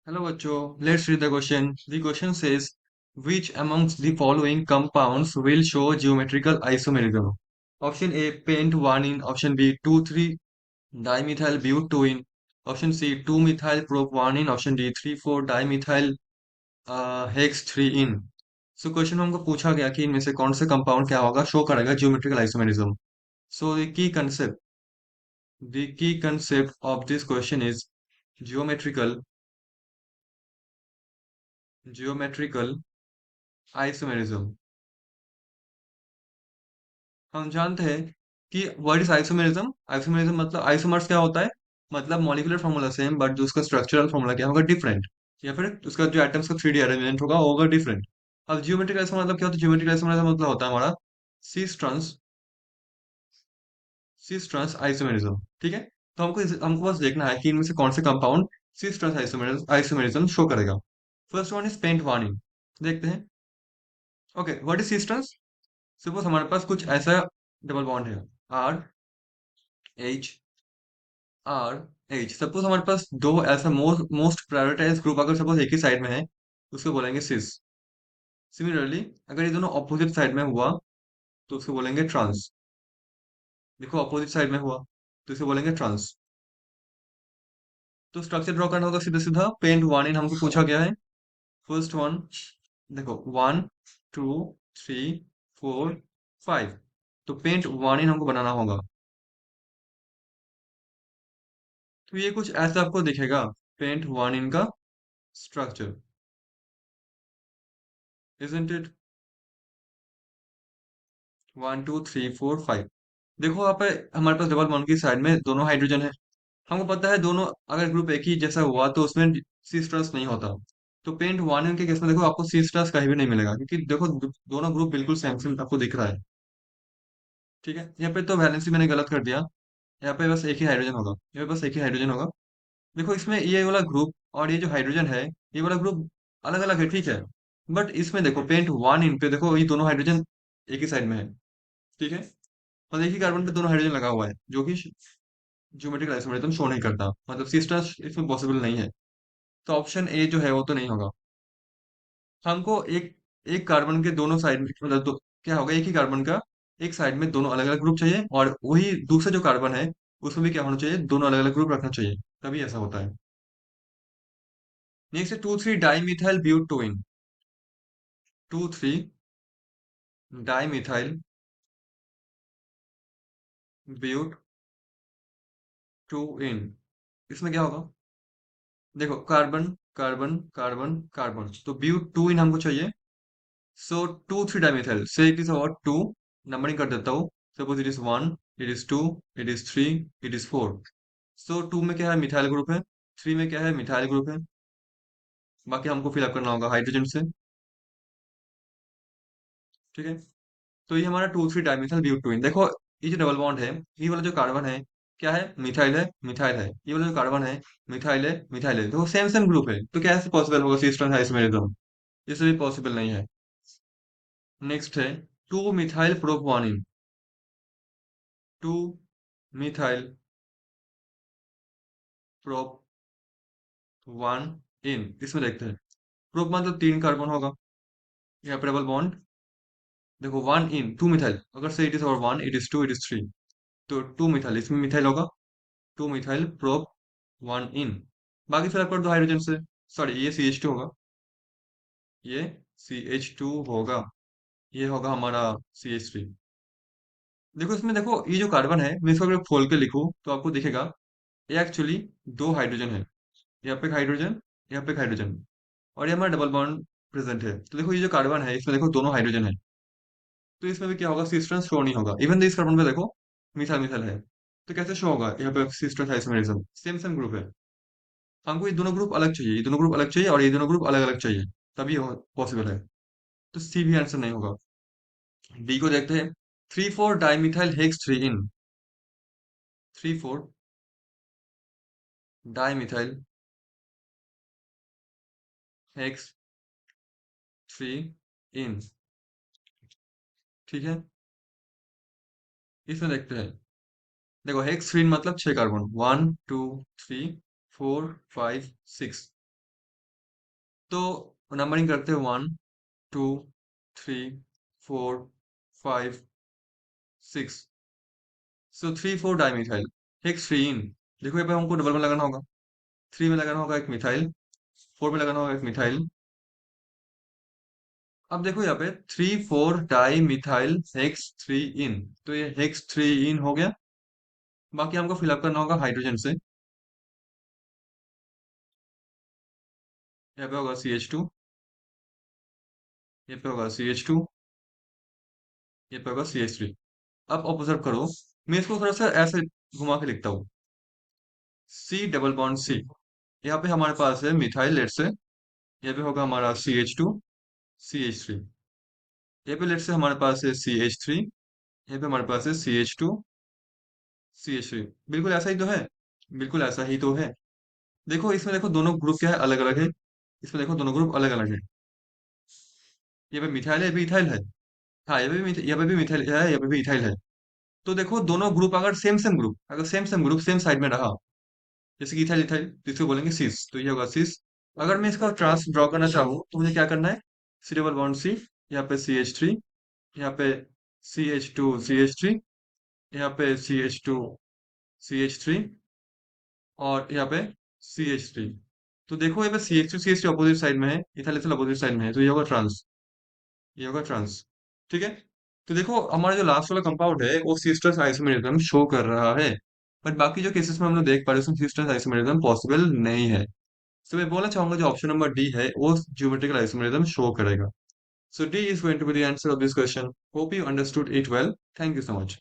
Hello बच्चों, let's read the question. The question says, which amongst the following compounds will show geometrical isomerism? Option A, pent 1 in. Option B, 2,3 dimethyl but 2 in. Option C, 2-methyl prop 1 in. Option D, 3,4 dimethyl hex 3 in. So question में हमको पूछा गया कि इनमें से कौन से compound क्या होगा शो करेगा geometrical isomerism. So the key concept of this question is geometrical geometrical isomerism. हम जानते हैं कि व्हाट इज आइसोमेरिज्म। आइसोमेरिज्म मतलब आइसोमर्स क्या होता है, मतलब मॉलिक्यूलर फॉर्मूला सेम बट जो उसका स्ट्रक्चरल फॉर्मूला क्या होगा डिफरेंट, या फिर उसका जो एटम्स का 3D अरेंजमेंट होगा वो होगा डिफरेंट। अब जियोमेट्रिक आइसोमर मतलब क्या होता है, जियोमेट्रिक आइसोमर का मतलब होता है हमारा cis trans cis trans isomerism. ठीक है, तो हमको बस देखना है कि इनमें से कौन से compound cis trans isomerism show करेगा। First one is paint warning. देखते हैं। Okay, what is cis trans. Suppose हमारे पास कुछ ऐसा डबल बॉन्ड है, R H R H. Suppose हमारे पास दो ऐसा मोस्ट प्रायोरिटाइज ग्रुप अगर सपोज एक ही साइड में है, उसको बोलेंगे सिस। सिमिलरली अगर ये दोनों ऑपोजिट साइड में हुआ तो उसको बोलेंगे ट्रांस। देखो ऑपोजिट साइड में हुआ तो इसे बोलेंगे ट्रांस। तो स्ट्रक्चर ड्रॉ करना होगा सीधा सीधा। पेंट वन इन हमको पूछा गया है। फर्स्ट वन देखो, 1 2 3 4 5। तो पेंट वन इन हमको बनाना होगा। तो ये कुछ ऐसा आपको दिखेगा, पेंट वन इन का स्ट्रक्चर, इजंट इट। 1 2 3 4 5। देखो यहाँ पे हमारे पास डबल बॉन्ड की साइड में दोनों हाइड्रोजन है। हमको पता है दोनों अगर ग्रुप एक ही जैसा हुआ तो उसमें सी स्ट्रेस नहीं होता। तो पेंट वन के केस में देखो आपको सी स्ट्रेस कहीं भी नहीं मिलेगा, क्योंकि देखो दोनों ग्रुप बिल्कुल सेम सेम आपको दिख रहा है। ठीक है, यहाँ पे तो वैलेंसी मैंने गलत कर दिया। यहाँ पे बस एक ही हाइड्रोजन होगा, यहाँ पे बस एक ही हाइड्रोजन होगा। देखो इसमें ये वाला ग्रुप और ये जो हाइड्रोजन है, ये वाला ग्रुप अलग अलग है, ठीक है। बट इसमें देखो पेंट वन इन पे देखो ये दोनों हाइड्रोजन एक ही साइड में है। ठीक है, और एक ही कार्बन पे दोनों हाइड्रोजन लगा हुआ है, जो कि ज्योमेट्रिक आइसोमेरिज्म शो नहीं करता, मतलब सी स्टार इसमें पॉसिबल नहीं है। तो ऑप्शन ए जो है वो तो नहीं होगा। हमको एक एक कार्बन के दोनों साइड में मतलब क्या होगा, एक ही कार्बन का एक साइड में दोनों अलग अलग ग्रुप चाहिए, और वही दूसरा जो कार्बन है उसमें भी क्या होना चाहिए, दोनों अलग अलग ग्रुप रखना चाहिए, तभी ऐसा होता है। नेक्स्ट है 2,3 डाइमिथाइल ब्यूटोइन। 2,3 डाइमिथाइल ब्यूट 2 इन। इसमें क्या होगा, देखो कार्बन कार्बन कार्बन कार्बन, तो ब्यूट 2 इन हमको चाहिए। सो 2,3 डाइमिथाइल से इट इज अबाउट 2। नंबरिंग कर देता हूँ। Suppose it is 1, it is 2, it is 3, it is 4। सो 2 में क्या है, मिथाइल ग्रुप है। 3 में क्या है, मिथाइल ग्रुप है। बाकी हमको फिलअप करना होगा हाइड्रोजन से। ठीक है, तो ये हमारा 2,3 डाइमिथाइल ब्यूटोइन। देखो ये जो डबल बॉन्ड है, ये वाला जो कार्बन है क्या है, मिथाइल है, मिथाइल है। ये वाला जो कार्बन है मिथाइल है, मिथाइल है, तो सेम सेम ग्रुप है, तो कैसे पॉसिबल होगा सिस्टम आइसोमेरिज्म। ये सभी पॉसिबल नहीं है। नेक्स्ट है 2 मिथाइल प्रोप 1 इन। 2 मिथाइल प्रोप 1 इन, इसमें देखते हैं। प्रोप मतलब 3 कार्बन होगा, यहाँ पे डबल बॉन्ड। देखो 1 इन 2 मिथाइल, अगर से इट इज और 1 इट इज 2 इट इज 3, तो 2 मिथाइल इसमें मिथाइल होगा। 2 मिथाइल प्रोप 1 इन। बाकी फिर कर दो हाइड्रोजन से। सॉरी, ये CH2 होगा, ये CH2 होगा, ये होगा हमारा CH3। देखो इसमें देखो ये जो कार्बन है, मैं इसको अगर खोल के लिखूं तो आपको दिखेगा ये एक्चुअली दो हाइड्रोजन है। यहाँ पे एक हाइड्रोजन, यहाँ पे एक हाइड्रोजन, और ये हमारा डबल बॉन्ड प्रेजेंट है। तो देखो ये जो कार्बन है इसमें देखो दोनों हाइड्रोजन है, तो इसमें भी क्या होगा, सिस्टर्स शो नहीं होगा। इवन इस कार्बन पे देखो मिथाइल मिथाइल है, तो कैसे शो होगा, यहाँ पे sisters isomerism, same same group है। हमको ये दोनों ग्रुप अलग चाहिए, ये दोनों ग्रुप अलग चाहिए, और ये दोनों ग्रुप अलग अलग चाहिए, तभी पॉसिबल है। तो सी भी आंसर नहीं होगा। डी को देखते हैं। 3,4 डाइमिथाइल हेक्स 3 इन। 3,4 डाइमिथाइल हेक्स 3 इन। ठीक है, इसमें देखते हैं। देखो हेक्स 3 मतलब 6 कार्बन, 1 2 3 4 5 6। तो नंबरिंग करते हैं 1 2 3 4 5 6। सो 3 4 डाइमिथाइल हेक्सट्रीन। देखो यहाँ पे हमको डबल में लगाना होगा, 3 में लगाना होगा एक मिथाइल, 4 में लगाना होगा एक मिथाइल। अब देखो यहाँ पे 3 4 डाई मिथाइल हेक्स थ्री इन, तो ये हेक्स थ्री इन हो गया। बाकी हमको फिलअप करना होगा हाइड्रोजन से। यहाँ पे होगा CH2, यहाँ पे होगा CH2, यहाँ पे होगा CH3। अब ऑब्जर्व करो, मैं इसको थोड़ा सा ऐसे घुमा के लिखता हूँ। C डबल बॉन्ड C, यहाँ पे हमारे पास है मिथाइल लेट से, यहाँ पे होगा हमारा CH2 CH3। यहाँ पे लेट से हमारे पास है CH3, यहाँ पे हमारे पास है CH2 CH3। बिल्कुल ऐसा ही तो है, बिल्कुल ऐसा ही तो है। देखो इसमें, देखो दोनों ग्रुप क्या है, अलग अलग है। इसमें देखो दोनों ग्रुप अलग अलग है। ये पे मिथाइल है, ये भी इथाइल है। हाँ यहाँ पे भी मिथाइल है, यहाँ पे भी इथाइल है। तो देखो दोनों ग्रुप अगर सेम ग्रुप सेम साइड में रहा, जैसे कि इथाइल इथाइल, तो इसको बोलेंगे सिस, तो ये होगा सिस। अगर मैं इसका ट्रांस ड्रॉ करना चाहूँ तो मुझे क्या करना है, C डबल बॉन्ड C, यहाँ पे CH3, यहाँ पे CH2 CH3, यहाँ पे CH2 CH3, और यहाँ पे CH3। तो देखो यहाँ पे CH2 CH3 अपोजिट साइड में है, इथाइल इथाइल अपोजिट साइड में है, तो ये होगा ट्रांस, ये होगा ट्रांस। ठीक है। तो देखो हमारा जो लास्ट वाला कंपाउंड है वो सिस्टर्स आइसोमेरिज्म शो कर रहा है, बट बाकी जो केसेस में हम लोग देख पा रहे हैं उसमें सिस्टर्स आइसोमेरिज्म पॉसिबल नहीं है। तो मैं बोलना चाहूंगा जो ऑप्शन नंबर डी है वो ज्योमेट्रिकल आइसोमेरिज्म शो करेगा। So D is going to be the answer of this question. Hope you understood it well. Thank you so much.